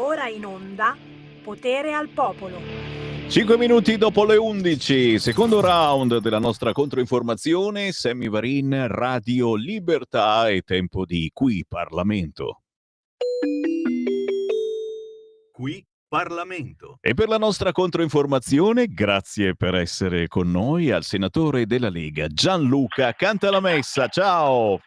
ora in onda Potere al Popolo. 5 minuti dopo le 11, secondo round della nostra controinformazione, Sammy Varin, Radio Libertà, e tempo di Qui Parlamento. Qui Parlamento. E per la nostra controinformazione, grazie per essere con noi, al senatore della Lega Gianluca Cantalamessa. Ciao!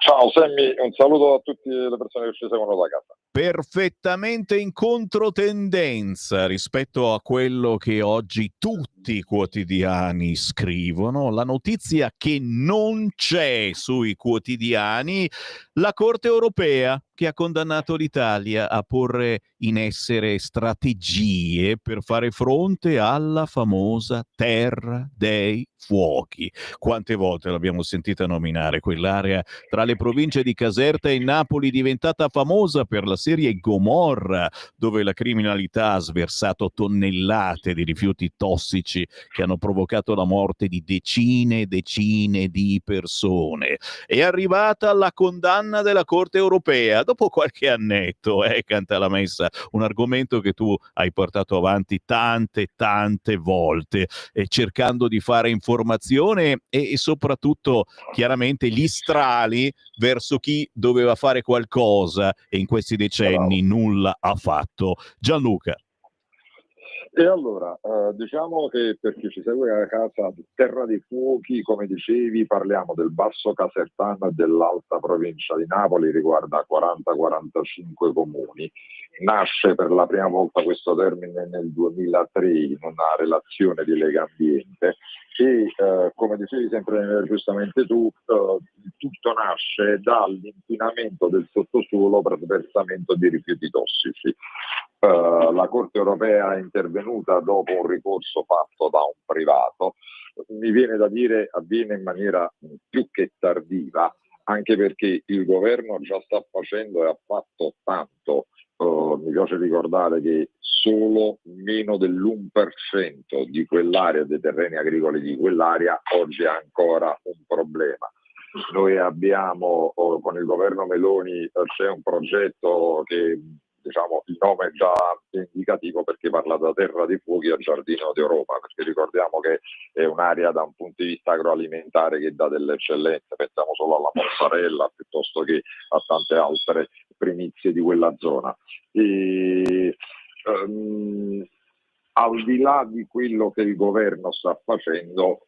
Ciao Sammy, un saluto a tutte le persone che ci seguono da casa. Perfettamente in controtendenza rispetto a quello che oggi tutti i quotidiani scrivono, la notizia che non c'è sui quotidiani: la Corte europea che ha condannato l'Italia a porre in essere strategie per fare fronte alla famosa terra dei fuochi. Quante volte l'abbiamo sentita nominare quell'area tra le province di Caserta e Napoli, diventata famosa per la serie Gomorra, dove la criminalità ha sversato tonnellate di rifiuti tossici che hanno provocato la morte di decine e decine di persone. È arrivata la condanna della Corte europea dopo qualche annetto, Cantalamessa, un argomento che tu hai portato avanti tante volte, cercando di fare informazione e soprattutto chiaramente gli strali verso chi doveva fare qualcosa e in questi decenni nulla ha fatto. Gianluca. E allora, diciamo che per chi ci segue a casa, Terra dei Fuochi, come dicevi, parliamo del Basso Casertano e dell'Alta Provincia di Napoli, riguarda 40-45 comuni. Nasce per la prima volta questo termine nel 2003 in una relazione di Lega Ambiente e, come dicevi sempre giustamente tu, tutto nasce dall'inquinamento del sottosuolo per sversamento di rifiuti tossici. La Corte europea è intervenuta dopo un ricorso fatto da un privato. Mi viene da dire avviene in maniera più che tardiva, anche perché il governo già sta facendo e ha fatto tanto. Mi piace ricordare che solo meno dell'1% di quell'area, dei terreni agricoli di quell'area, oggi è ancora un problema. Noi abbiamo, con il governo Meloni, c'è un progetto che, diciamo, il nome è già indicativo perché parla da Terra dei Fuochi a Giardino d'Europa, perché ricordiamo che è un'area da un punto di vista agroalimentare che dà delle eccellenze, pensiamo solo alla mozzarella piuttosto che a tante altre primizie di quella zona. E, al di là di quello che il governo sta facendo,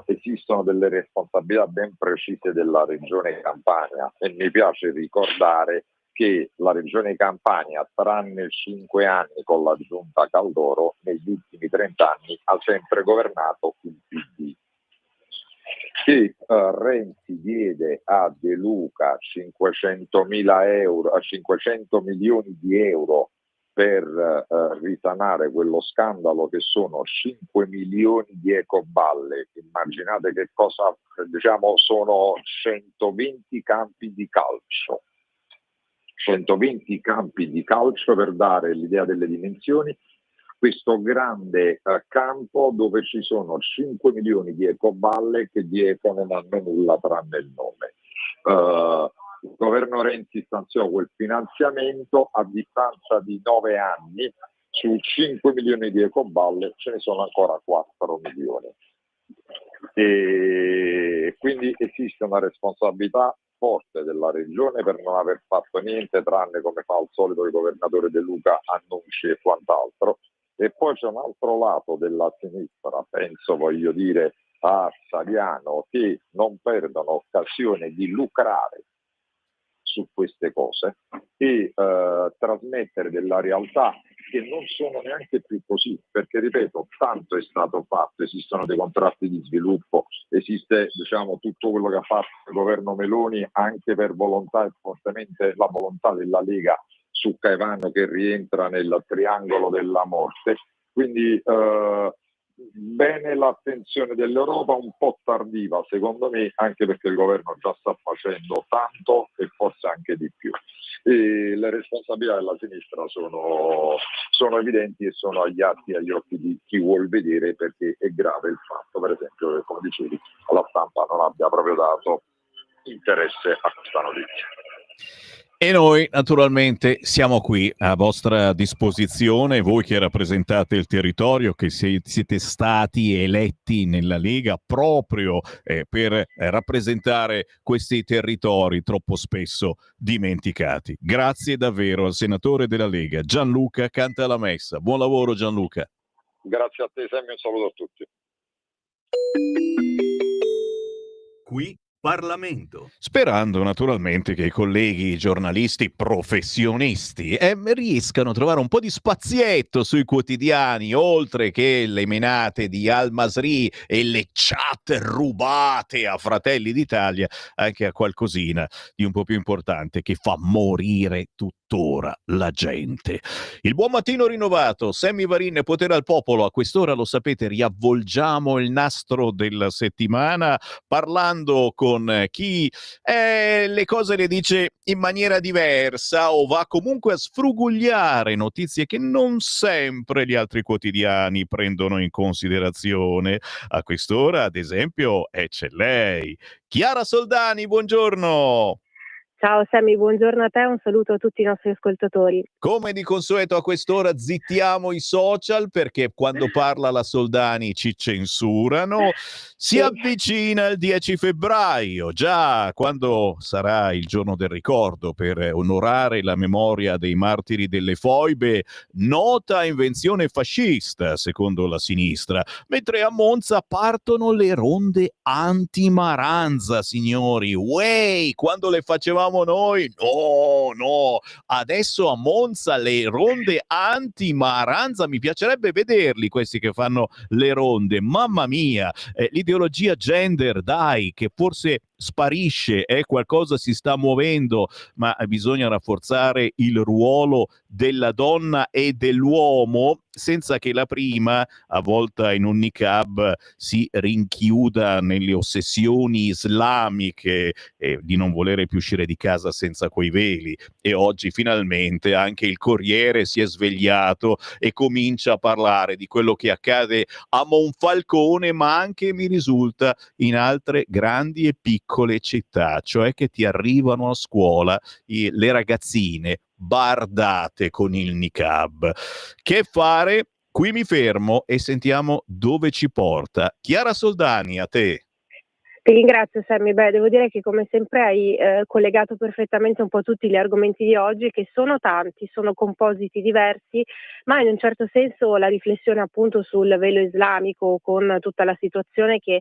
esistono delle responsabilità ben precise della Regione Campania e mi piace ricordare che la Regione Campania, tranne 5 anni con la giunta Caldoro, negli ultimi 30 anni ha sempre governato il PD. Che Renzi diede a De Luca 500 milioni di euro per risanare quello scandalo, che sono 5 milioni di ecoballe. Immaginate che cosa, diciamo, sono 120 campi di calcio. 120 campi di calcio, per dare l'idea delle dimensioni, questo grande campo dove ci sono 5 milioni di ecoballe che di eco non hanno nulla tranne il nome. Il governo Renzi stanziò quel finanziamento, a distanza di 9 anni, su 5 milioni di ecoballe ce ne sono ancora 4 milioni. E quindi esiste una responsabilità forte della regione per non aver fatto niente, tranne, come fa al solito il governatore De Luca, annunci e quant'altro. E poi c'è un altro lato della sinistra, penso, voglio dire, a Saviano, che non perdono occasione di lucrare su queste cose e trasmettere della realtà che non sono neanche più così, perché ripeto, tanto è stato fatto, esistono dei contratti di sviluppo, esiste, diciamo, tutto quello che ha fatto il governo Meloni anche per volontà e fortemente la volontà della Lega su Caivano, che rientra nel triangolo della morte. Quindi bene l'attenzione dell'Europa, un po' tardiva secondo me, anche perché il governo già sta facendo tanto e forse anche di più. E le responsabilità della sinistra sono evidenti e sono agli atti e agli occhi di chi vuol vedere, perché è grave il fatto, per esempio, che, come dicevi, la stampa non abbia proprio dato interesse a questa notizia. E noi naturalmente siamo qui a vostra disposizione, voi che rappresentate il territorio, che siete stati eletti nella Lega proprio per rappresentare questi territori troppo spesso dimenticati. Grazie davvero al senatore della Lega Gianluca Cantalamessa. Buon lavoro Gianluca. Grazie a te, Sammy, un saluto a tutti. Qui Parlamento. Sperando naturalmente che i colleghi giornalisti professionisti riescano a trovare un po' di spazietto sui quotidiani, oltre che le menate di Al Masri e le chat rubate a Fratelli d'Italia, anche a qualcosina di un po' più importante che fa morire tuttora la gente. Il buon mattino rinnovato, Sammy Varin, Potere al Popolo. A quest'ora, lo sapete, riavvolgiamo il nastro della settimana parlando con chi le cose le dice in maniera diversa o va comunque a sfrugugliare notizie che non sempre gli altri quotidiani prendono in considerazione. A quest'ora, ad esempio, c'è lei, Chiara Soldani, buongiorno! Ciao Sammy, buongiorno a te, un saluto a tutti i nostri ascoltatori. Come di consueto a quest'ora zittiamo i social perché quando parla la Soldani ci censurano. Si avvicina il 10 febbraio, già quando sarà il giorno del ricordo per onorare la memoria dei martiri delle foibe, nota invenzione fascista secondo la sinistra, mentre a Monza partono le ronde anti-Maranza, signori. Wey, quando le facevamo noi? No, adesso a Monza le ronde anti-Maranza, mi piacerebbe vederli questi che fanno le ronde, mamma mia, l'ideologia gender, dai, che forse sparisce, qualcosa si sta muovendo, ma bisogna rafforzare il ruolo della donna e dell'uomo senza che la prima, avvolta in un niqab, si rinchiuda nelle ossessioni islamiche di non volere più uscire di casa senza quei veli. E oggi finalmente anche il Corriere si è svegliato e comincia a parlare di quello che accade a Monfalcone, ma anche, mi risulta, in altre grandi e piccole città, cioè che ti arrivano a scuola le ragazzine bardate con il niqab. Che fare? Qui mi fermo e sentiamo dove ci porta. Chiara Soldani, a te. Ti ringrazio Sammy, devo dire che come sempre hai collegato perfettamente un po' tutti gli argomenti di oggi, che sono tanti, sono compositi diversi, ma in un certo senso la riflessione appunto sul velo islamico, con tutta la situazione che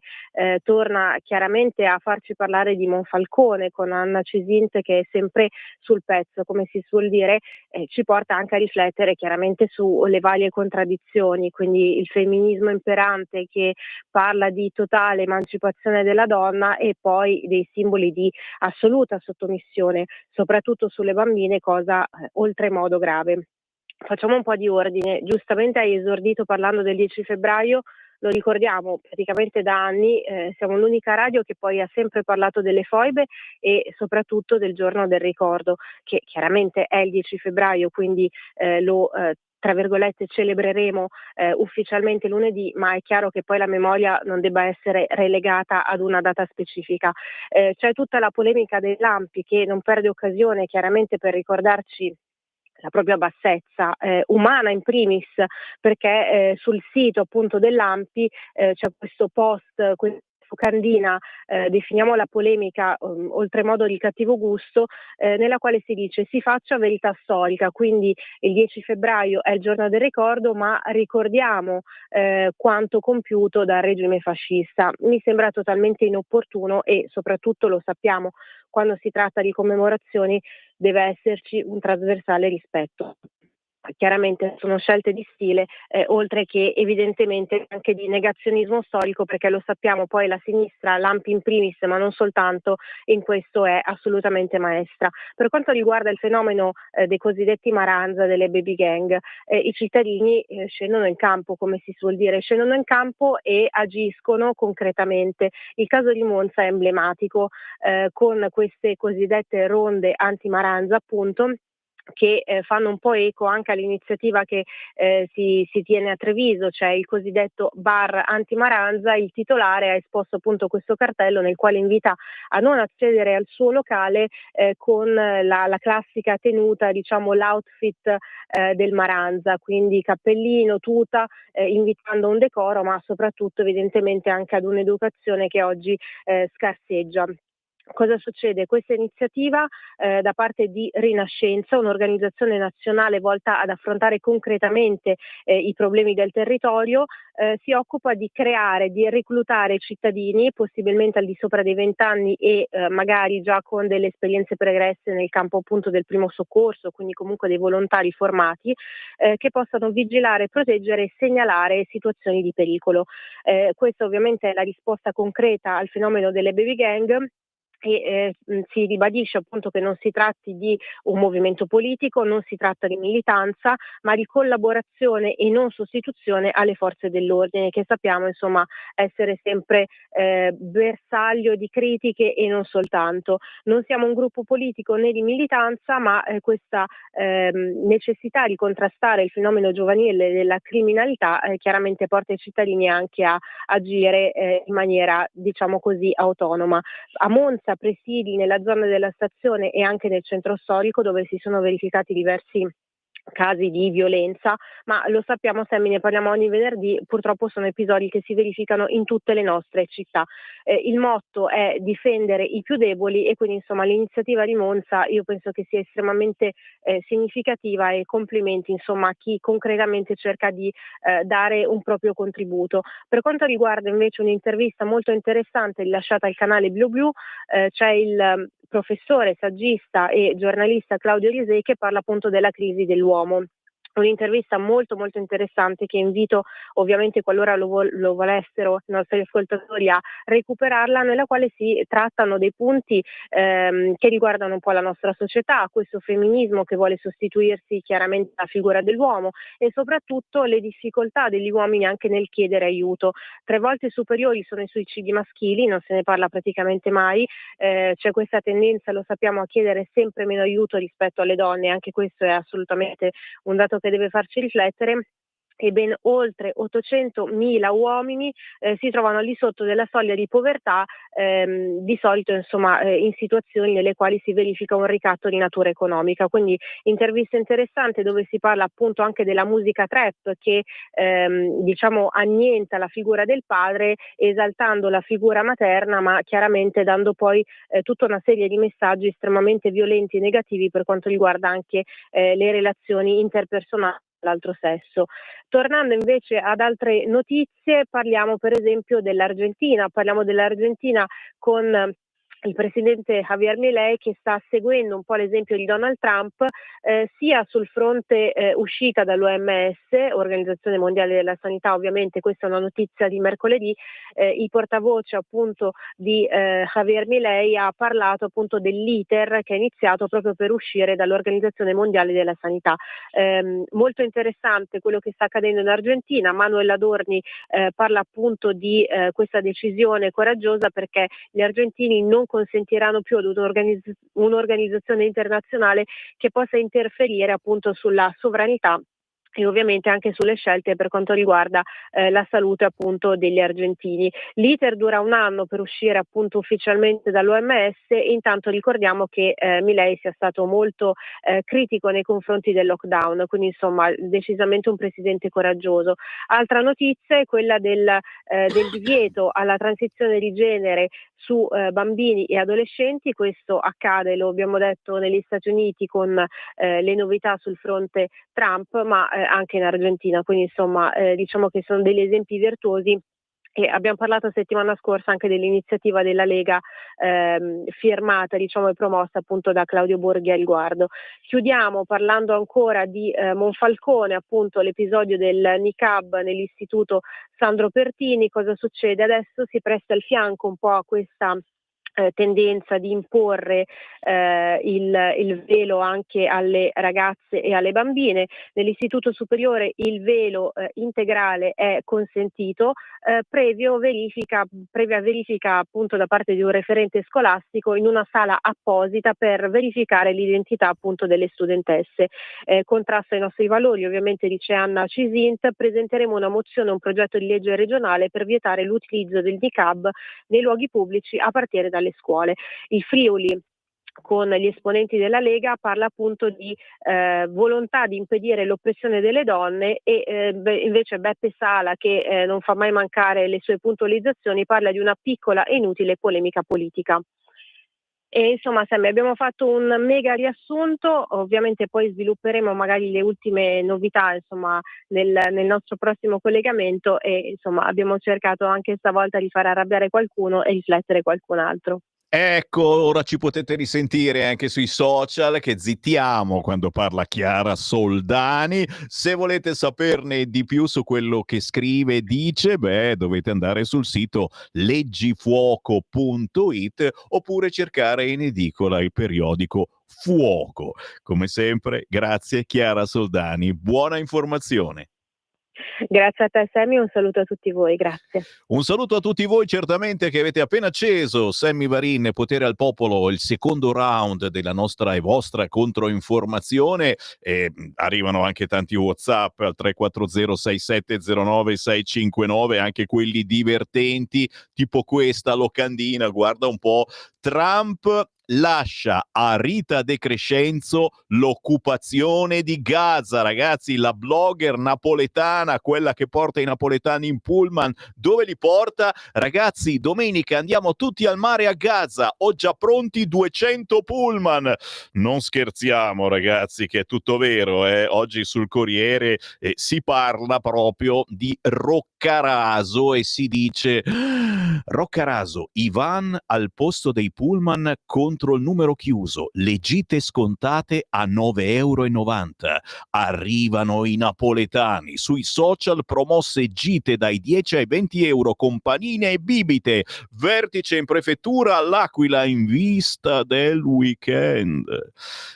torna chiaramente a farci parlare di Monfalcone, con Anna Cisint che è sempre sul pezzo, come si suol dire, ci porta anche a riflettere chiaramente sulle varie contraddizioni, quindi il femminismo imperante che parla di totale emancipazione della donna e poi dei simboli di assoluta sottomissione, soprattutto sulle bambine, cosa oltremodo grave. Facciamo un po' di ordine. Giustamente hai esordito parlando del 10 febbraio, lo ricordiamo praticamente da anni, siamo l'unica radio che poi ha sempre parlato delle foibe e soprattutto del giorno del ricordo, che chiaramente è il 10 febbraio, quindi lo tra virgolette celebreremo ufficialmente lunedì, ma è chiaro che poi la memoria non debba essere relegata ad una data specifica. C'è tutta la polemica dei lampi che non perde occasione chiaramente per ricordarci la propria bassezza umana in primis, perché sul sito appunto dell'Ampi c'è questo post, focandina, definiamo la polemica oltremodo di cattivo gusto, nella quale si dice si faccia verità storica, quindi il 10 febbraio è il giorno del ricordo, ma ricordiamo quanto compiuto dal regime fascista. Mi sembra totalmente inopportuno e soprattutto lo sappiamo, quando si tratta di commemorazioni deve esserci un trasversale rispetto. Chiaramente sono scelte di stile, oltre che evidentemente anche di negazionismo storico, perché lo sappiamo poi la sinistra, l'Ampi in primis, ma non soltanto, in questo è assolutamente maestra. Per quanto riguarda il fenomeno dei cosiddetti Maranza, delle baby gang, i cittadini scendono in campo, come si suol dire, scendono in campo e agiscono concretamente. Il caso di Monza è emblematico, con queste cosiddette ronde anti-Maranza appunto, che fanno un po' eco anche all'iniziativa che si tiene a Treviso, cioè il cosiddetto bar anti-Maranza. Il titolare ha esposto appunto questo cartello nel quale invita a non accedere al suo locale con la classica tenuta, diciamo l'outfit del Maranza, quindi cappellino, tuta, invitando a un decoro, ma soprattutto evidentemente anche ad un'educazione che oggi scarseggia. Cosa succede? Questa iniziativa da parte di Rinascenza, un'organizzazione nazionale volta ad affrontare concretamente i problemi del territorio, si occupa di creare, di reclutare cittadini, possibilmente al di sopra dei 20 anni e magari già con delle esperienze pregresse nel campo appunto del primo soccorso, quindi comunque dei volontari formati, che possano vigilare, proteggere e segnalare situazioni di pericolo. Questa ovviamente è la risposta concreta al fenomeno delle baby gang. E si ribadisce appunto che non si tratti di un movimento politico, non si tratta di militanza, ma di collaborazione e non sostituzione alle forze dell'ordine, che sappiamo insomma essere sempre bersaglio di critiche e non soltanto. Non siamo un gruppo politico né di militanza, ma questa necessità di contrastare il fenomeno giovanile della criminalità chiaramente porta i cittadini anche a agire in maniera, diciamo così, autonoma. A Monza, presidi nella zona della stazione e anche nel centro storico, dove si sono verificati diversi casi di violenza, ma lo sappiamo, Sammy, ne parliamo ogni venerdì, purtroppo sono episodi che si verificano in tutte le nostre città. Il motto è difendere i più deboli e quindi insomma l'iniziativa di Monza io penso che sia estremamente significativa, e complimenti insomma a chi concretamente cerca di dare un proprio contributo. Per quanto riguarda invece un'intervista molto interessante rilasciata al canale Blu Blu, c'è il professore, saggista e giornalista Claudio Risei che parla appunto della crisi dell'uomo. Un'intervista molto molto interessante che invito ovviamente, qualora lo volessero i nostri ascoltatori, a recuperarla, nella quale si trattano dei punti che riguardano un po' la nostra società, questo femminismo che vuole sostituirsi chiaramente alla figura dell'uomo e soprattutto le difficoltà degli uomini anche nel chiedere aiuto. 3 volte superiori sono i suicidi maschili, non se ne parla praticamente mai, c'è questa tendenza, lo sappiamo, a chiedere sempre meno aiuto rispetto alle donne, anche questo è assolutamente un dato che deve farci riflettere, e ben oltre 800.000 uomini si trovano al di sotto della soglia di povertà, di solito insomma in situazioni nelle quali si verifica un ricatto di natura economica. Quindi intervista interessante dove si parla appunto anche della musica trap che diciamo annienta la figura del padre, esaltando la figura materna, ma chiaramente dando poi tutta una serie di messaggi estremamente violenti e negativi per quanto riguarda anche le relazioni interpersonali l'altro sesso. Tornando invece ad altre notizie, parliamo per esempio dell'Argentina con il presidente Javier Milei, che sta seguendo un po' l'esempio di Donald Trump, sia sul fronte uscita dall'OMS, Organizzazione Mondiale della Sanità. Ovviamente questa è una notizia di mercoledì, il portavoce appunto di Javier Milei ha parlato appunto dell'iter che è iniziato proprio per uscire dall'Organizzazione Mondiale della Sanità. Molto interessante quello che sta accadendo in Argentina. Manuel Adorni parla appunto di questa decisione coraggiosa, perché gli argentini non consentiranno più ad un'organizzazione internazionale che possa interferire appunto sulla sovranità e ovviamente anche sulle scelte per quanto riguarda la salute appunto degli argentini. L'iter dura 1 anno per uscire appunto ufficialmente dall'OMS, e intanto ricordiamo che Milei sia stato molto critico nei confronti del lockdown, quindi insomma decisamente un presidente coraggioso. Altra notizia è quella del divieto alla transizione di genere su bambini e adolescenti. Questo accade, lo abbiamo detto, negli Stati Uniti con le novità sul fronte Trump, ma anche in Argentina, quindi insomma diciamo che sono degli esempi virtuosi. E abbiamo parlato settimana scorsa anche dell'iniziativa della Lega firmata, diciamo, e promossa appunto da Claudio Borghi a riguardo. Chiudiamo parlando ancora di Monfalcone, appunto l'episodio del niqab nell'istituto Sandro Pertini. Cosa succede? Adesso si presta il fianco un po' a questa tendenza di imporre il velo anche alle ragazze e alle bambine. Nell'istituto superiore il velo integrale è consentito, previa verifica appunto da parte di un referente scolastico in una sala apposita per verificare l'identità appunto delle studentesse. Contrasto ai nostri valori, ovviamente, dice Anna Cisint, presenteremo una mozione, un progetto di legge regionale per vietare l'utilizzo del niqab nei luoghi pubblici a partire dalle scuole. Il Friuli, con gli esponenti della Lega, parla appunto di volontà di impedire l'oppressione delle donne e invece Beppe Sala, che non fa mai mancare le sue puntualizzazioni, parla di una piccola e inutile polemica politica. E insomma, Sammy, abbiamo fatto un mega riassunto, ovviamente poi svilupperemo magari le ultime novità, insomma, nel nostro prossimo collegamento, e insomma abbiamo cercato anche stavolta di far arrabbiare qualcuno e riflettere qualcun altro. Ecco, ora ci potete risentire anche sui social, che zittiamo quando parla Chiara Soldani. Se volete saperne di più su quello che scrive e dice, dovete andare sul sito leggifuoco.it oppure cercare in edicola il periodico Fuoco. Come sempre, grazie Chiara Soldani, buona informazione. Grazie a te, Sammy, un saluto a tutti voi, grazie. Un saluto a tutti voi, certamente, che avete appena acceso Sammy Varin, Potere al Popolo, il secondo round della nostra e vostra controinformazione. Arrivano anche tanti WhatsApp al 340-6709-659, anche quelli divertenti, tipo questa locandina, guarda un po'. Trump lascia a Rita De Crescenzo l'occupazione di Gaza. Ragazzi, la blogger napoletana, quella che porta i napoletani in pullman, dove li porta? Ragazzi, domenica andiamo tutti al mare a Gaza, ho già pronti 200 pullman. Non scherziamo, ragazzi, che è tutto vero. Oggi sul Corriere si parla proprio di Roccaraso e si dice: Roccaraso, i van al posto dei pullman contro il numero chiuso, le gite scontate a 9,90 €. Arrivano i napoletani, sui social promosse gite dai 10 ai 20 euro con panine e bibite, vertice in prefettura all'Aquila in vista del weekend.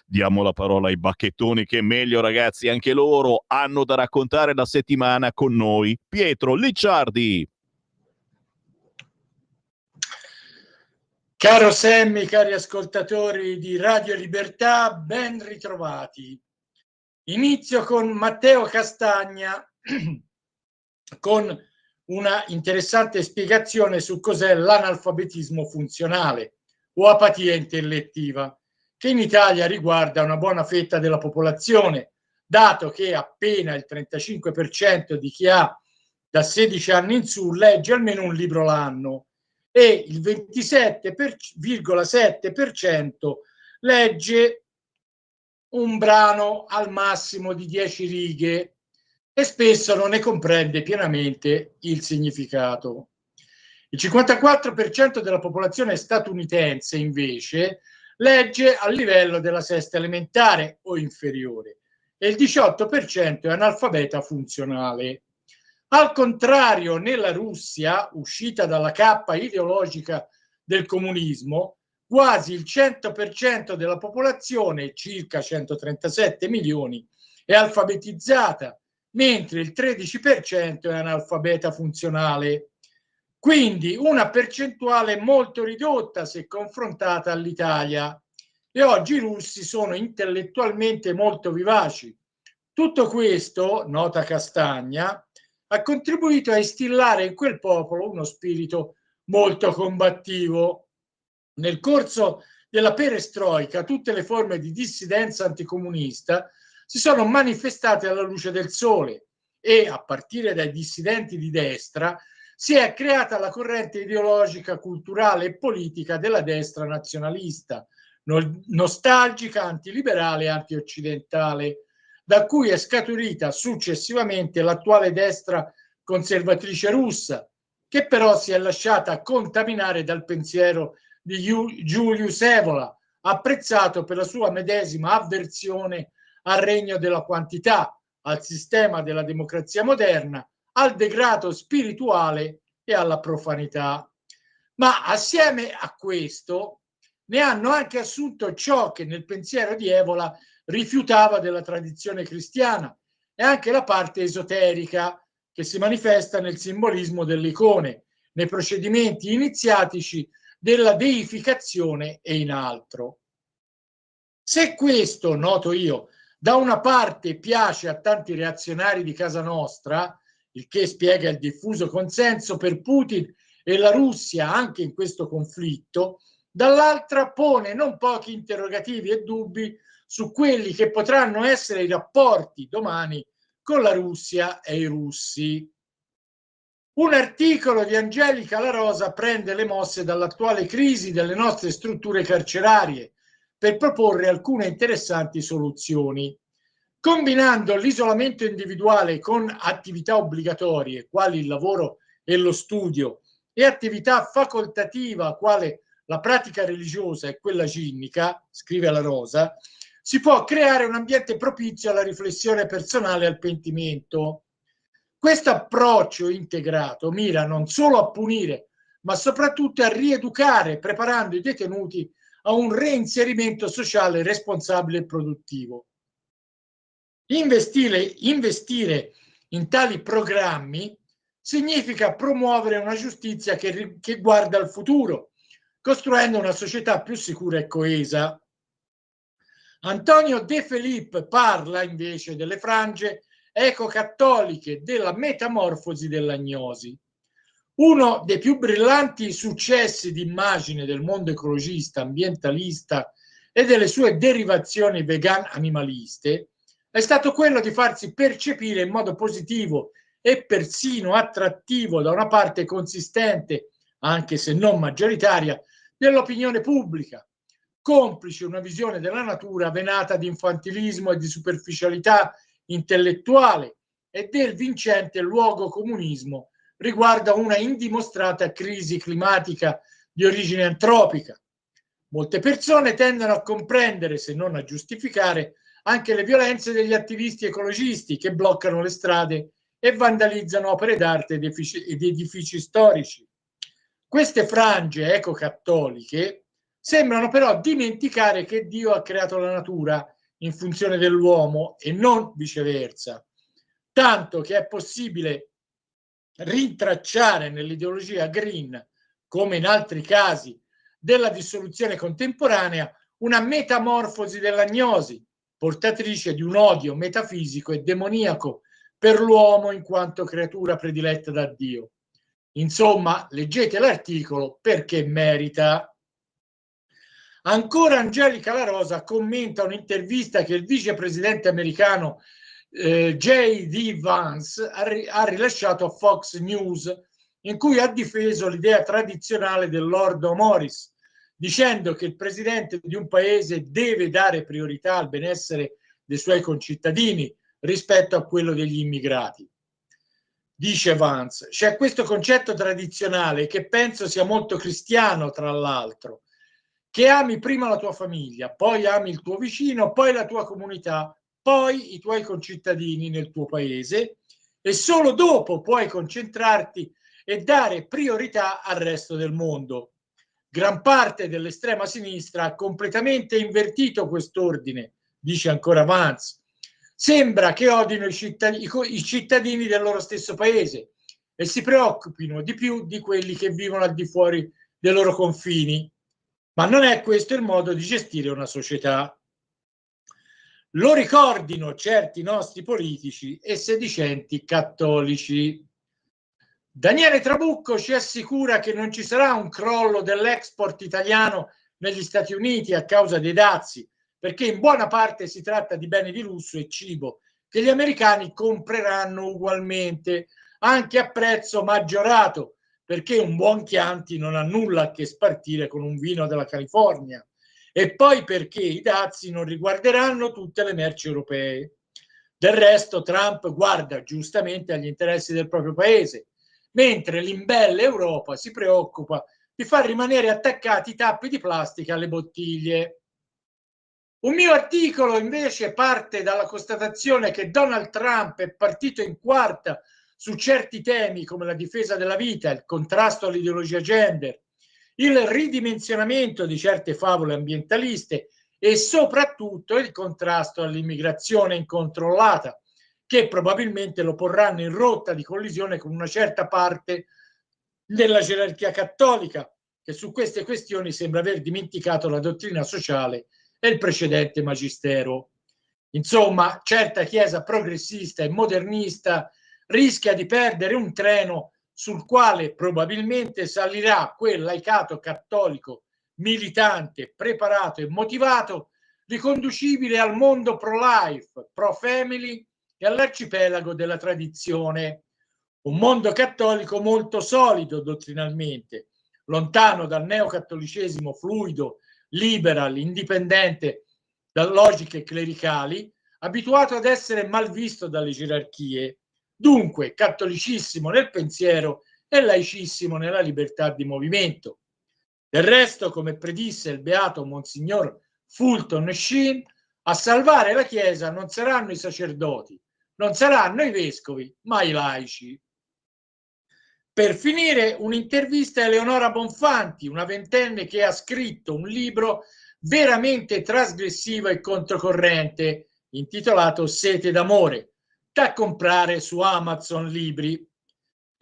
Diamo la parola ai bacchettoni, che è meglio, ragazzi, anche loro hanno da raccontare la settimana con noi. Pietro Licciardi. Caro Sammy, cari ascoltatori di Radio Libertà, ben ritrovati. Inizio con Matteo Castagna con una interessante spiegazione su cos'è l'analfabetismo funzionale o apatia intellettiva, che in Italia riguarda una buona fetta della popolazione, dato che appena il 35% di chi ha da 16 anni in su legge almeno un libro l'anno e il 27,7% legge un brano al massimo di 10 righe e spesso non ne comprende pienamente il significato. Il 54% della popolazione statunitense invece legge al livello della sesta elementare o inferiore e il 18% è analfabeta funzionale. Al contrario, nella Russia, uscita dalla cappa ideologica del comunismo, quasi il 100% della popolazione, circa 137 milioni, è alfabetizzata, mentre il 13% è analfabeta funzionale. Quindi una percentuale molto ridotta se confrontata all'Italia. E oggi i russi sono intellettualmente molto vivaci. Tutto questo, nota Castagna, ha contribuito a instillare in quel popolo uno spirito molto combattivo. Nel corso della perestroica, tutte le forme di dissidenza anticomunista si sono manifestate alla luce del sole e, a partire dai dissidenti di destra, si è creata la corrente ideologica, culturale e politica della destra nazionalista, nostalgica, antiliberale e antioccidentale, da cui è scaturita successivamente l'attuale destra conservatrice russa, che però si è lasciata contaminare dal pensiero di Julius Evola, apprezzato per la sua medesima avversione al regno della quantità, al sistema della democrazia moderna, al degrado spirituale e alla profanità. Ma assieme a questo ne hanno anche assunto ciò che nel pensiero di Evola rifiutava della tradizione cristiana e anche la parte esoterica che si manifesta nel simbolismo delle icone, nei procedimenti iniziatici della deificazione e in altro. Se questo, noto io, da una parte piace a tanti reazionari di casa nostra, il che spiega il diffuso consenso per Putin e la Russia anche in questo conflitto, dall'altra pone non pochi interrogativi e dubbi su quelli che potranno essere i rapporti domani con la Russia e i russi. Un articolo di Angelica La Rosa prende le mosse dall'attuale crisi delle nostre strutture carcerarie per proporre alcune interessanti soluzioni. Combinando l'isolamento individuale con attività obbligatorie, quali il lavoro e lo studio, e attività facoltativa, quale la pratica religiosa e quella ginnica, scrive La Rosa, si può creare un ambiente propizio alla riflessione personale e al pentimento. Questo approccio integrato mira non solo a punire, ma soprattutto a rieducare, preparando i detenuti a un reinserimento sociale responsabile e produttivo. Investire in tali programmi significa promuovere una giustizia che guarda al futuro, costruendo una società più sicura e coesa. Antonio De Felippe parla invece delle frange ecocattoliche, della metamorfosi dell'agnosi. Uno dei più brillanti successi di immagine del mondo ecologista, ambientalista e delle sue derivazioni vegan-animaliste è stato quello di farsi percepire in modo positivo e persino attrattivo da una parte consistente, anche se non maggioritaria, dell'opinione pubblica, complice una visione della natura venata di infantilismo e di superficialità intellettuale e del vincente luogo comunismo riguardo a una indimostrata crisi climatica di origine antropica. Molte persone tendono a comprendere, se non a giustificare, anche le violenze degli attivisti ecologisti che bloccano le strade e vandalizzano opere d'arte ed edifici storici. Queste frange ecocattoliche sembrano però dimenticare che Dio ha creato la natura in funzione dell'uomo e non viceversa, tanto che è possibile rintracciare nell'ideologia green, come in altri casi della dissoluzione contemporanea, una metamorfosi dell'agnosi, portatrice di un odio metafisico e demoniaco per l'uomo in quanto creatura prediletta da Dio. Insomma, leggete l'articolo perché merita. Ancora Angelica La Rosa commenta un'intervista che il vicepresidente americano J.D. Vance ha rilasciato a Fox News, in cui ha difeso l'idea tradizionale dell'ordo moris, dicendo che il presidente di un paese deve dare priorità al benessere dei suoi concittadini rispetto a quello degli immigrati. Dice Vance, c'è questo concetto tradizionale che penso sia molto cristiano, tra l'altro, che ami prima la tua famiglia, poi ami il tuo vicino, poi la tua comunità, poi i tuoi concittadini nel tuo paese e solo dopo puoi concentrarti e dare priorità al resto del mondo. Gran parte dell'estrema sinistra ha completamente invertito quest'ordine, dice ancora Vance. Sembra che odino i cittadini del loro stesso paese e si preoccupino di più di quelli che vivono al di fuori dei loro confini. Ma non è questo il modo di gestire una società. Lo ricordino certi nostri politici e sedicenti cattolici. Daniele Trabucco ci assicura che non ci sarà un crollo dell'export italiano negli Stati Uniti a causa dei dazi, perché in buona parte si tratta di beni di lusso e cibo che gli americani compreranno ugualmente, anche a prezzo maggiorato, perché un buon Chianti non ha nulla a che spartire con un vino della California, e poi perché i dazi non riguarderanno tutte le merci europee. Del resto Trump guarda giustamente agli interessi del proprio paese, mentre l'imbelle Europa si preoccupa di far rimanere attaccati i tappi di plastica alle bottiglie. Un mio articolo invece parte dalla constatazione che Donald Trump è partito in quarta su certi temi come la difesa della vita, il contrasto all'ideologia gender il ridimensionamento di certe favole ambientaliste e soprattutto il contrasto all'immigrazione incontrollata, che probabilmente lo porranno in rotta di collisione con una certa parte della gerarchia cattolica, che su queste questioni sembra aver dimenticato la dottrina sociale e il precedente magistero. Insomma, certa Chiesa progressista e modernista rischia di perdere un treno sul quale probabilmente salirà quel laicato cattolico militante, preparato e motivato, riconducibile al mondo pro-life, pro-family e all'arcipelago della tradizione. Un mondo cattolico molto solido dottrinalmente, lontano dal neocattolicesimo fluido, liberal, indipendente da logiche clericali, abituato ad essere mal visto dalle gerarchie, dunque cattolicissimo nel pensiero e laicissimo nella libertà di movimento. Del resto, come predisse il beato Monsignor Fulton Sheen, a salvare la Chiesa non saranno i sacerdoti, non saranno i vescovi, ma i laici. Per finire, un'intervista a Eleonora Bonfanti, una ventenne che ha scritto un libro veramente trasgressivo e controcorrente, intitolato Sete d'amore, da comprare su Amazon Libri.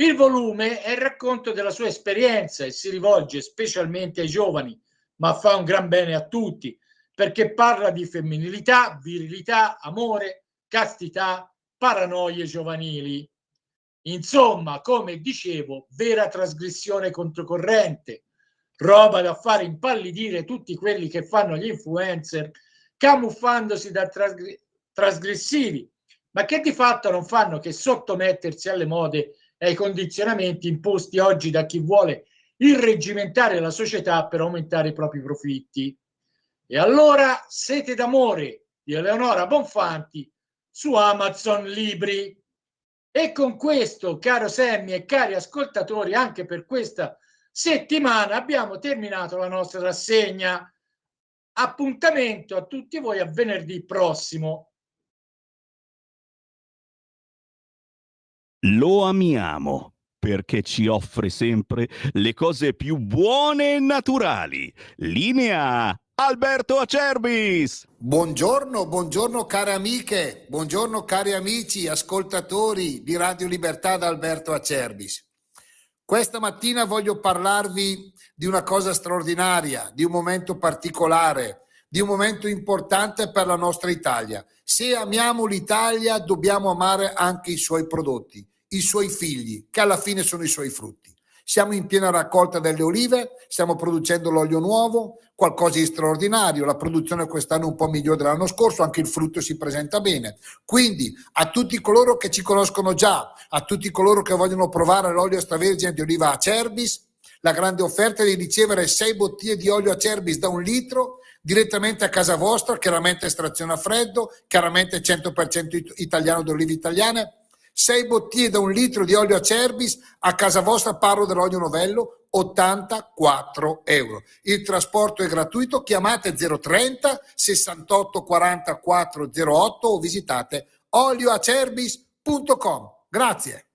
Il volume è il racconto della sua esperienza e si rivolge specialmente ai giovani, ma fa un gran bene a tutti, perché parla di femminilità, virilità, amore, castità, paranoie giovanili. Insomma, come dicevo, vera trasgressione controcorrente, roba da fare impallidire tutti quelli che fanno gli influencer, camuffandosi da trasgressivi, ma che di fatto non fanno che sottomettersi alle mode e ai condizionamenti imposti oggi da chi vuole irreggimentare la società per aumentare i propri profitti. E allora, Sete d'amore di Eleonora Bonfanti su Amazon Libri. E con questo, caro Sammy e cari ascoltatori, anche per questa settimana abbiamo terminato la nostra rassegna. Appuntamento a tutti voi a venerdì prossimo. Lo amiamo perché ci offre sempre le cose più buone e naturali. Linea Alberto Acerbis. Buongiorno care amiche, buongiorno cari amici, ascoltatori di Radio Libertà da Alberto Acerbis. Questa mattina voglio parlarvi di una cosa straordinaria, di un momento particolare, di un momento importante per la nostra Italia. Se amiamo l'Italia, dobbiamo amare anche i suoi prodotti, i suoi figli, che alla fine sono i suoi frutti. Siamo in piena raccolta delle olive, stiamo producendo l'olio nuovo, qualcosa di straordinario. La produzione quest'anno è un po' migliore dell'anno scorso, anche il frutto si presenta bene. Quindi a tutti coloro che ci conoscono già, a tutti coloro che vogliono provare l'olio extravergine di oliva Acerbis, la grande offerta è di ricevere 6 bottiglie di olio Acerbis da 1 litro direttamente a casa vostra, chiaramente estrazione a freddo, chiaramente 100% italiano di olive italiane. 6 bottiglie da 1 litro di olio Acerbis a casa vostra, parlo dell'olio novello, 84 euro. Il trasporto è gratuito, chiamate 030 68 44 08 o visitate olioacerbis.com. Grazie.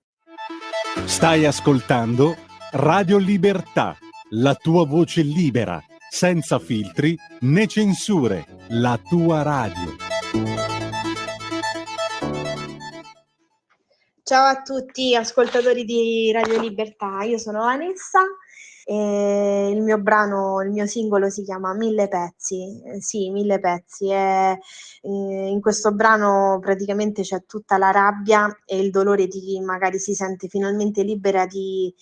Stai ascoltando Radio Libertà, la tua voce libera, senza filtri né censure, la tua radio. Ciao a tutti ascoltatori di Radio Libertà, io sono Vanessa e il mio brano, il mio singolo si chiama Mille pezzi, sì, Mille pezzi. In questo brano praticamente c'è tutta la rabbia e il dolore di chi magari si sente finalmente libera di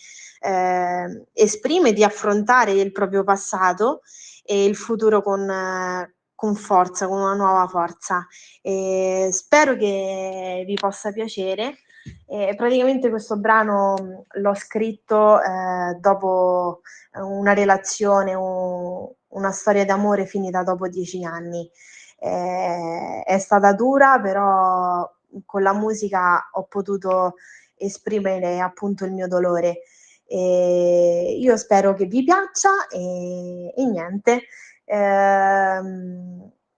esprimere, di affrontare il proprio passato e il futuro con forza, con una nuova forza. Spero che vi possa piacere. Praticamente questo brano l'ho scritto dopo una relazione, una storia d'amore finita dopo 10 anni. È stata dura, però con la musica ho potuto esprimere appunto il mio dolore. Io spero che vi piaccia e niente.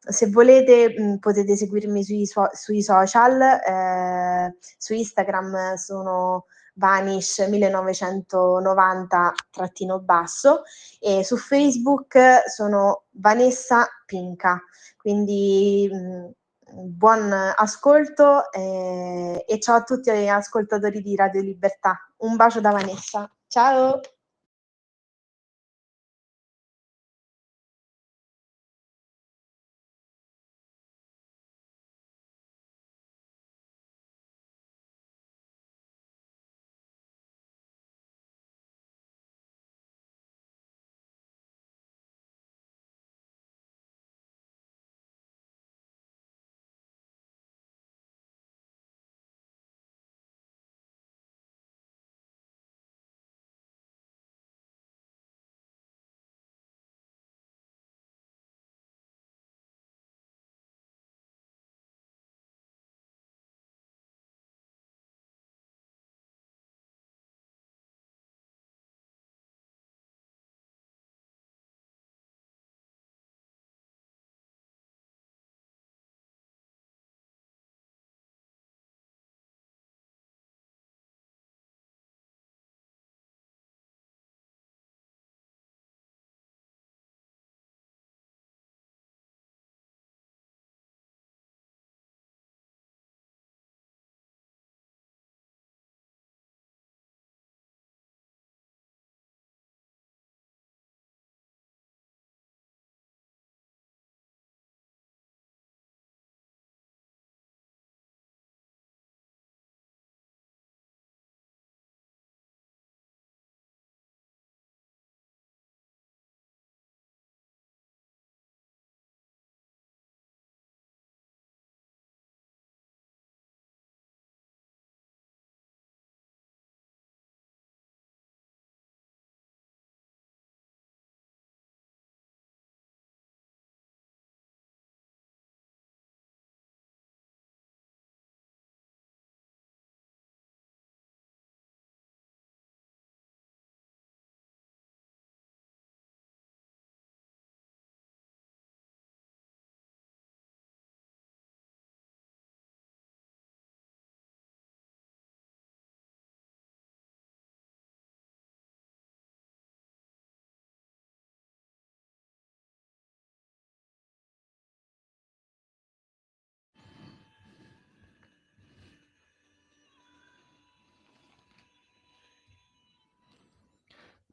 Se volete potete seguirmi sui social, su Instagram sono Vanish 1990-basso, e su Facebook sono Vanessa Pinca. Quindi buon ascolto e ciao a tutti gli ascoltatori di Radio Libertà. Un bacio da Vanessa. Ciao!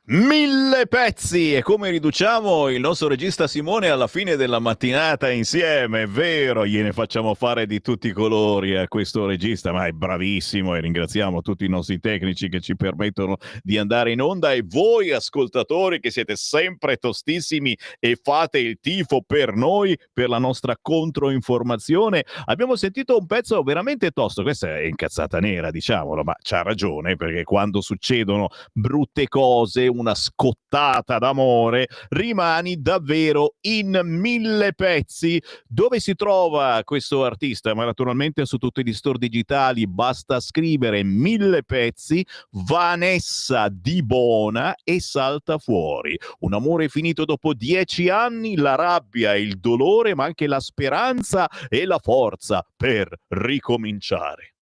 Mille pezzi! E come riduciamo il nostro regista Simone alla fine della mattinata insieme, è vero, gliene facciamo fare di tutti i colori a questo regista, ma è bravissimo, e ringraziamo tutti i nostri tecnici che ci permettono di andare in onda, e voi ascoltatori che siete sempre tostissimi e fate il tifo per noi, per la nostra controinformazione. Abbiamo sentito un pezzo veramente tosto, questa è incazzata nera, diciamolo, ma c'ha ragione, perché quando succedono brutte cose, una scottata d'amore, rimani davvero in mille pezzi. Dove si trova questo artista? Ma naturalmente su tutti gli store digitali, basta scrivere Mille pezzi, Vanessa Di Bona, e salta fuori. Un amore finito dopo 10 anni, la rabbia, il dolore, ma anche la speranza e la forza per ricominciare.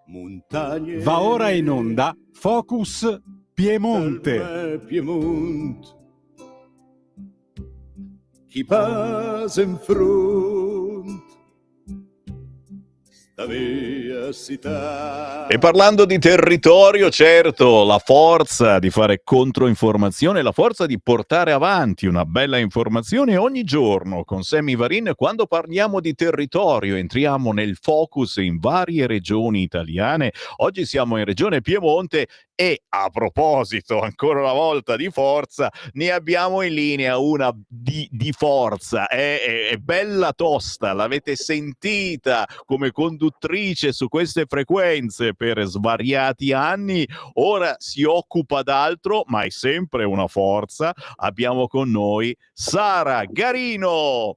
Montagne. Va ora in onda Focus Piemonte. Piemonte. Chi passa in front sta via città. E parlando di territorio, certo, la forza di fare controinformazione, la forza di portare avanti una bella informazione ogni giorno con Sammy Varin. Quando parliamo di territorio entriamo nel focus in varie regioni italiane. Oggi siamo in regione Piemonte e, a proposito ancora una volta di forza, ne abbiamo in linea una di forza. È bella tosta, l'avete sentita come conduttrice su queste frequenze per svariati anni, ora si occupa d'altro, ma è sempre una forza. Abbiamo con noi Sara Garino.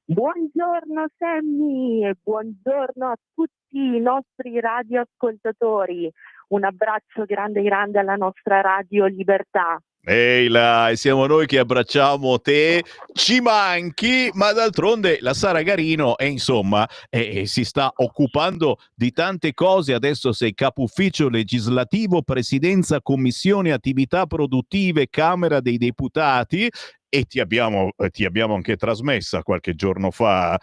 Buongiorno Sammy e buongiorno a tutti i nostri radioascoltatori. Un abbraccio grande grande alla nostra Radio Libertà. Ehi là, e siamo noi che abbracciamo te, ci manchi, ma d'altronde la Sara Garino insomma si sta occupando di tante cose, adesso sei capo ufficio legislativo, presidenza, commissione attività produttive, Camera dei Deputati e ti abbiamo anche trasmessa qualche giorno fa,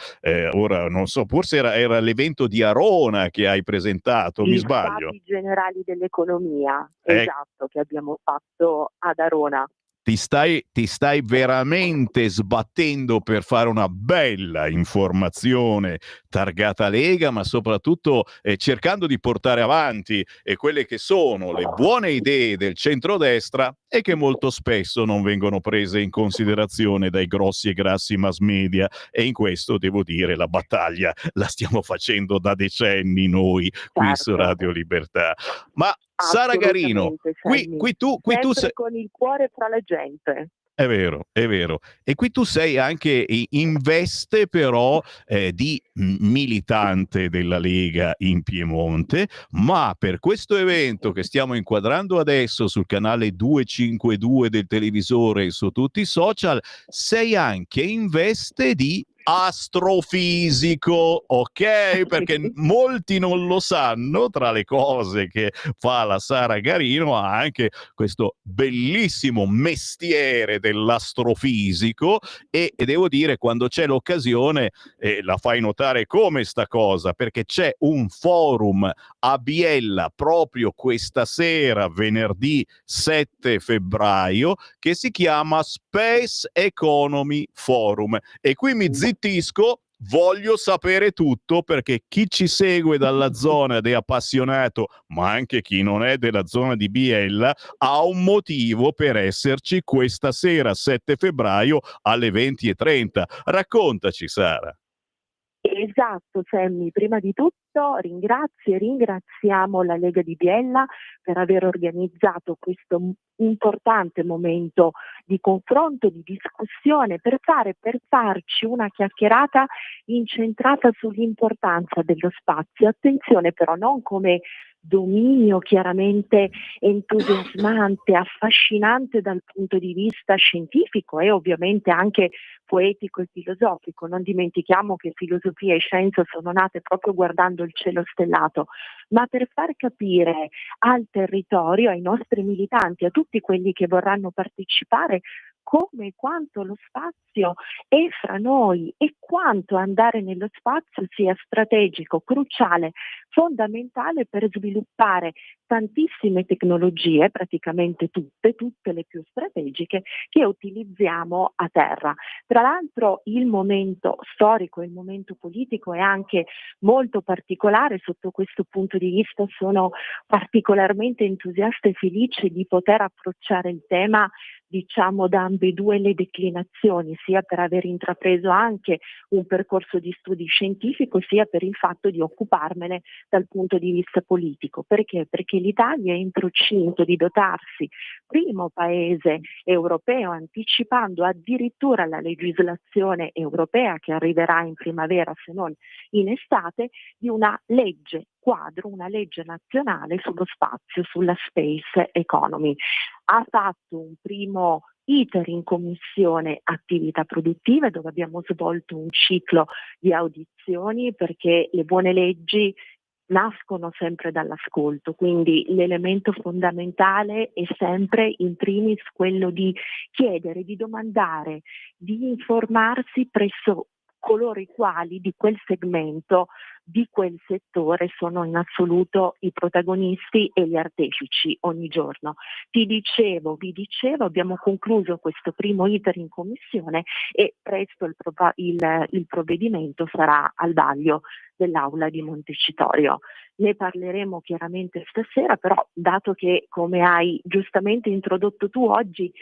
ora non so, forse era l'evento di Arona che hai presentato, mi I sbaglio? stati generali dell'economia, Eh, esatto, che abbiamo fatto ad Arona. ti stai veramente sbattendo per fare una bella informazione targata Lega, ma soprattutto cercando di portare avanti quelle che sono le buone idee del centrodestra e che molto spesso non vengono prese in considerazione dai grossi e grassi mass media. E in questo devo dire la battaglia la stiamo facendo da decenni noi qui su Certo, Radio Libertà. Ma Sara Garino, assolutamente, qui Sammy. tu Sempre sei... con il cuore fra la gente. È vero, è vero. E qui tu sei anche in veste però di militante della Lega in Piemonte, ma per questo evento che stiamo inquadrando adesso sul canale 252 del televisore e su tutti i social, sei anche in veste di astrofisico, ok? Perché molti non lo sanno, tra le cose che fa la Sara Garino ha anche questo bellissimo mestiere dell'astrofisico e devo dire quando c'è l'occasione la fai notare come sta cosa, perché c'è un forum a Biella proprio questa sera, venerdì 7 febbraio, che si chiama Space Economy Forum e qui mi zittisco. Voglio sapere tutto perché chi ci segue dalla zona ed è appassionato, ma anche chi non è della zona di Biella, ha un motivo per esserci questa sera, 7 febbraio alle 20:30. Raccontaci, Sara. Esatto, Sammy. Prima di tutto ringraziamo la Lega di Biella per aver organizzato questo importante momento di confronto, di discussione, per farci una chiacchierata incentrata sull'importanza dello spazio. Attenzione però, non come dominio chiaramente entusiasmante, affascinante dal punto di vista scientifico e ovviamente anche poetico e filosofico. Non dimentichiamo che filosofia e scienza sono nate proprio guardando il cielo stellato, ma per far capire al territorio, ai nostri militanti, a tutti quelli che vorranno partecipare, come e quanto lo spazio è fra noi e quanto andare nello spazio sia strategico, cruciale, fondamentale per sviluppare tantissime tecnologie, praticamente tutte le più strategiche, che utilizziamo a terra. Tra l'altro il momento storico, il momento politico è anche molto particolare sotto questo punto di vista. Sono particolarmente entusiasta e felice di poter approcciare il tema da ambedue le declinazioni, sia per aver intrapreso anche un percorso di studi scientifico, sia per il fatto di occuparmene dal punto di vista politico. Perché? Perché l'Italia è in procinto di dotarsi, primo paese europeo, anticipando addirittura la legislazione europea che arriverà in primavera se non in estate, di una legge quadro, una legge nazionale sullo spazio, sulla space economy. Ha fatto un primo iter in commissione attività produttive dove abbiamo svolto un ciclo di audizioni, perché le buone leggi nascono sempre dall'ascolto, quindi l'elemento fondamentale è sempre in primis quello di chiedere, di domandare, di informarsi presso coloro i quali di quel segmento, di quel settore sono in assoluto i protagonisti e gli artefici ogni giorno. Vi dicevo, abbiamo concluso questo primo iter in commissione e presto il provvedimento sarà al vaglio dell'Aula di Montecitorio. Ne parleremo chiaramente stasera, però dato che, come hai giustamente introdotto tu oggi,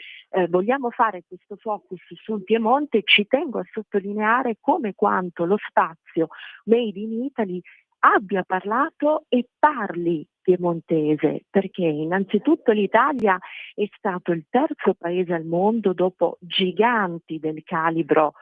vogliamo fare questo focus sul Piemonte, ci tengo a sottolineare come e quanto lo spazio Made in Italy abbia parlato e parli piemontese, perché innanzitutto l'Italia è stato il terzo paese al mondo, dopo giganti del calibro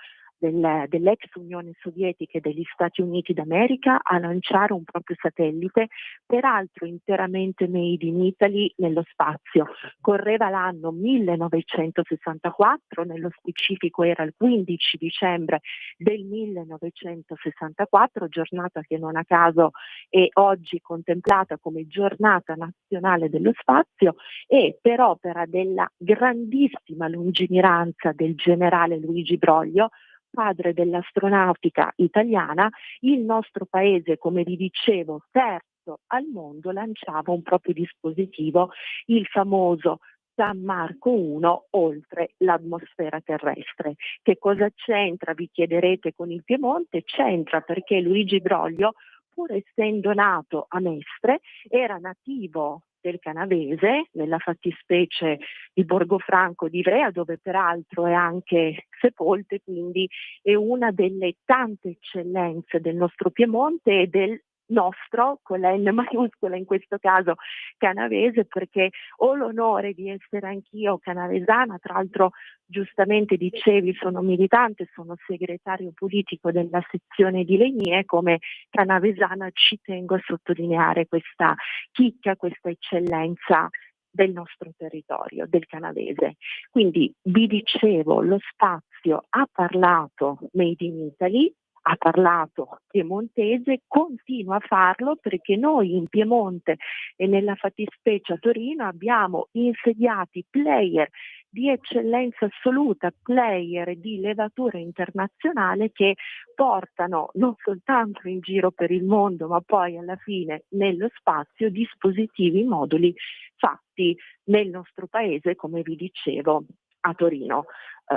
dell'ex Unione Sovietica e degli Stati Uniti d'America a lanciare un proprio satellite, peraltro interamente made in Italy, nello spazio. Correva l'anno 1964, nello specifico era il 15 dicembre del 1964, giornata che non a caso è oggi contemplata come giornata nazionale dello spazio, e per opera della grandissima lungimiranza del generale Luigi Broglio, padre dell'astronautica italiana, il nostro paese, come vi dicevo, terzo al mondo, lanciava un proprio dispositivo, il famoso San Marco 1, oltre l'atmosfera terrestre. Che cosa c'entra, vi chiederete, con il Piemonte? C'entra perché Luigi Broglio, pur essendo nato a Mestre, era nativo del Canavese, nella fattispecie di Borgofranco di Ivrea, dove peraltro è anche sepolto, quindi è una delle tante eccellenze del nostro Piemonte e del nostro, con la N maiuscola in questo caso, canavese, perché ho l'onore di essere anch'io canavesana. Tra l'altro, giustamente dicevi, sono militante, sono segretario politico della sezione di Legnie. Come canavesana ci tengo a sottolineare questa chicca, questa eccellenza del nostro territorio, del canavese. Quindi vi dicevo, lo spazio ha parlato Made in Italy, ha parlato piemontese, continua a farlo, perché noi in Piemonte e nella fattispecie a Torino abbiamo insediati player di eccellenza assoluta, player di levatura internazionale, che portano non soltanto in giro per il mondo, ma poi alla fine nello spazio dispositivi, moduli fatti nel nostro paese, come vi dicevo, a Torino.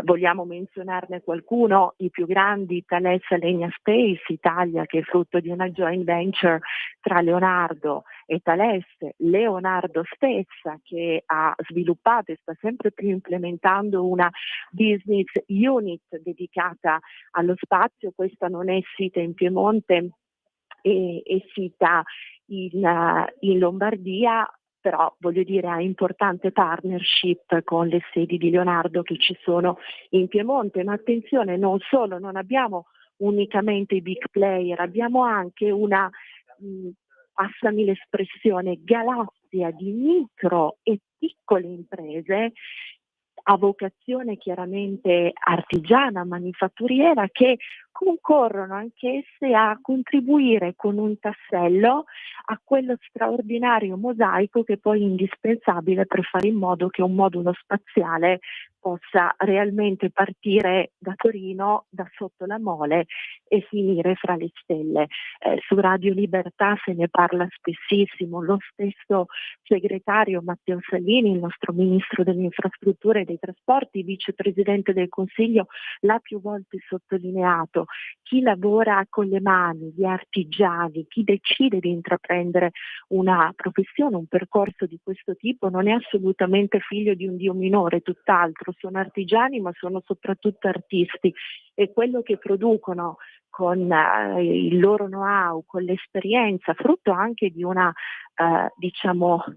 Vogliamo menzionarne qualcuno? I più grandi: Thales Alenia Space Italia, che è frutto di una joint venture tra Leonardo e Thales, Leonardo stessa che ha sviluppato e sta sempre più implementando una business unit dedicata allo spazio. Questa non è sita in Piemonte, è sita in Lombardia, però voglio dire ha importante partnership con le sedi di Leonardo che ci sono in Piemonte. Ma attenzione, non solo, non abbiamo unicamente i big player, abbiamo anche una, passami l'espressione, galassia di micro e piccole imprese a vocazione chiaramente artigiana, manifatturiera, che concorrono anch'esse a contribuire con un tassello a quello straordinario mosaico che poi è indispensabile per fare in modo che un modulo spaziale possa realmente partire da Torino, da sotto la Mole, e finire fra le stelle. Su Radio Libertà se ne parla spessissimo. Lo stesso segretario Matteo Salvini, il nostro ministro delle infrastrutture e dei trasporti, vicepresidente del Consiglio, l'ha più volte sottolineato. Chi lavora con le mani, gli artigiani, chi decide di intraprendere una professione, un percorso di questo tipo, non è assolutamente figlio di un dio minore, tutt'altro. Sono artigiani, ma sono soprattutto artisti, e quello che producono con il loro know-how, con l'esperienza, frutto anche di una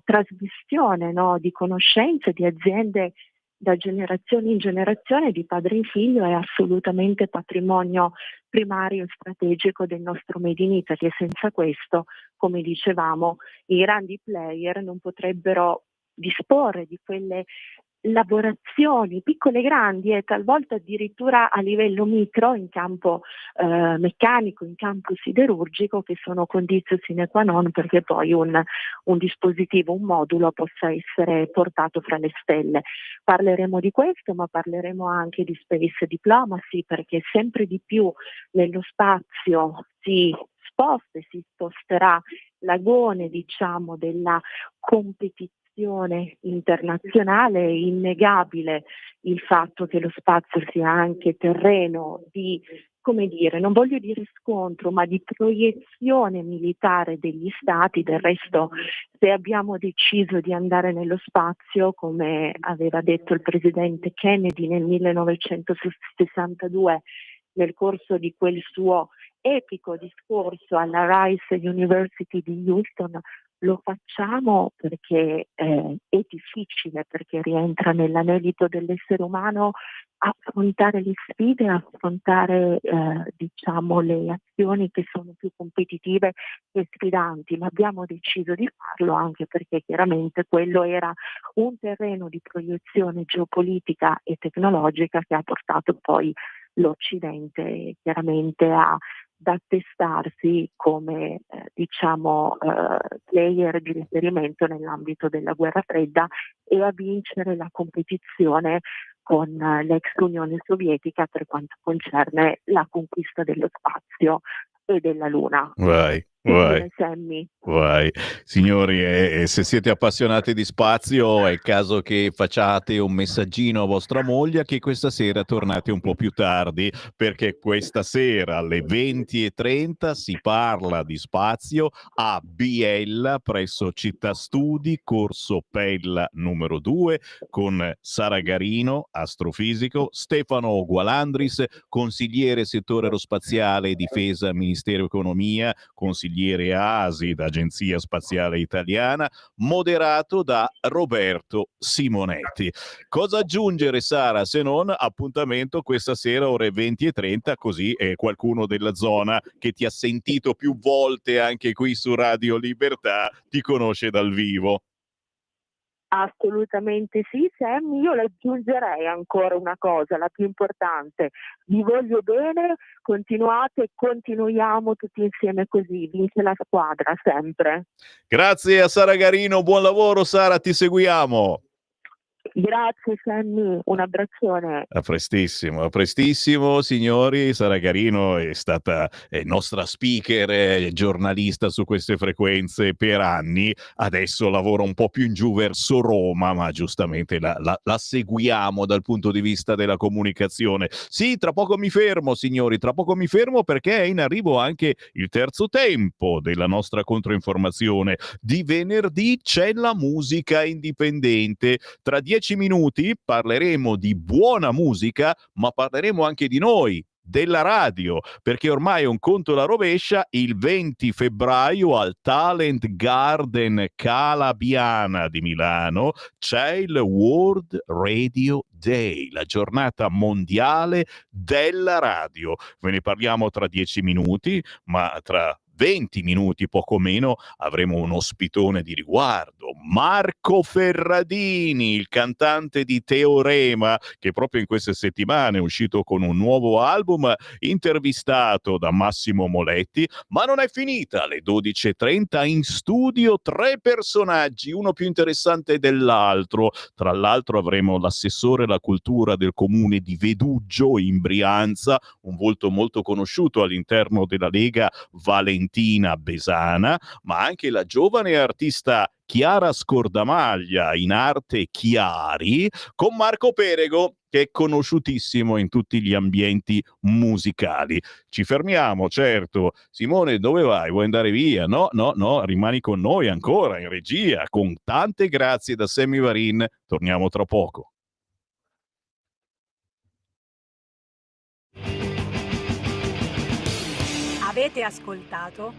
trasmissione, no, di conoscenze, di aziende da generazione in generazione, di padre in figlio, è assolutamente patrimonio primario e strategico del nostro Made in Italy, e senza questo, come dicevamo, i grandi player non potrebbero disporre di quelle lavorazioni piccole e grandi, e talvolta addirittura a livello micro, in campo meccanico, in campo siderurgico, che sono condizio sine qua non perché poi un dispositivo, un modulo possa essere portato fra le stelle. Parleremo di questo, ma parleremo anche di space diplomacy, perché sempre di più nello spazio si sposta e si sposterà l'agone, diciamo, della competizione internazionale. È innegabile il fatto che lo spazio sia anche terreno di, come dire, non voglio dire scontro, ma di proiezione militare degli stati. Del resto, se abbiamo deciso di andare nello spazio, come aveva detto il presidente Kennedy nel 1962, nel corso di quel suo epico discorso alla Rice University di Houston, Lo facciamo perché è difficile, perché rientra nell'anelito dell'essere umano affrontare le sfide, affrontare diciamo le azioni che sono più competitive e sfidanti, ma abbiamo deciso di farlo anche perché chiaramente quello era un terreno di proiezione geopolitica e tecnologica che ha portato poi l'Occidente chiaramente ad attestarsi come player di riferimento nell'ambito della guerra fredda e a vincere la competizione con l'ex Unione Sovietica per quanto concerne la conquista dello spazio e della Luna. Vai, Che vai. dire, Sammy? Vai. Signori, se siete appassionati di spazio è il caso che facciate un messaggino a vostra moglie che questa sera tornate un po' più tardi, perché questa sera alle 20:30 si parla di spazio a Biella presso Città Studi, corso Pella numero 2, con Sara Garino, astrofisico, Stefano Gualandris, consigliere settore aerospaziale e difesa, Ministero Economia, consigliere ASID, Agenzia Spaziale Italiana, moderato da Roberto Simonetti. Cosa aggiungere, Sara, se non appuntamento questa sera ore 20:30, così qualcuno della zona che ti ha sentito più volte anche qui su Radio Libertà ti conosce dal vivo. Assolutamente sì, Sammy. Io le aggiungerei ancora una cosa, la più importante. Vi voglio bene, continuate, continuiamo tutti insieme così, vince la squadra sempre. Grazie a Sara Garino, buon lavoro Sara, ti seguiamo. Grazie Sammy, un abbraccione. A prestissimo, signori. Sara Garino è stata nostra speaker, giornalista su queste frequenze per anni. Adesso lavora un po' più in giù verso Roma, ma giustamente la seguiamo dal punto di vista della comunicazione. Sì, tra poco mi fermo, signori, tra poco mi fermo perché è in arrivo anche il terzo tempo della nostra controinformazione. Di venerdì c'è la musica indipendente. Tra 10 minuti parleremo di buona musica, ma parleremo anche di noi, della radio, perché ormai un conto alla rovescia. Il 20 febbraio al Talent Garden Calabiana di Milano c'è il World Radio Day, la giornata mondiale della radio. Ve ne parliamo tra 10 minuti, ma tra 20 minuti, poco meno, avremo un ospitone di riguardo, Marco Ferradini, il cantante di Teorema, che proprio in queste settimane è uscito con un nuovo album, intervistato da Massimo Moletti. Ma non è finita, alle 12:30 in studio 3 personaggi, uno più interessante dell'altro. Tra l'altro avremo l'assessore alla cultura del comune di Veduggio in Brianza, un volto molto conosciuto all'interno della Lega, Valentina Besana, ma anche la giovane artista Chiara Scordamaglia, in arte Chiari, con Marco Perego, che è conosciutissimo in tutti gli ambienti musicali. Ci fermiamo, certo. Simone, dove vai? Vuoi andare via? No, rimani con noi ancora in regia, con tante grazie da Sammy Varin. Torniamo tra poco. Avete ascoltato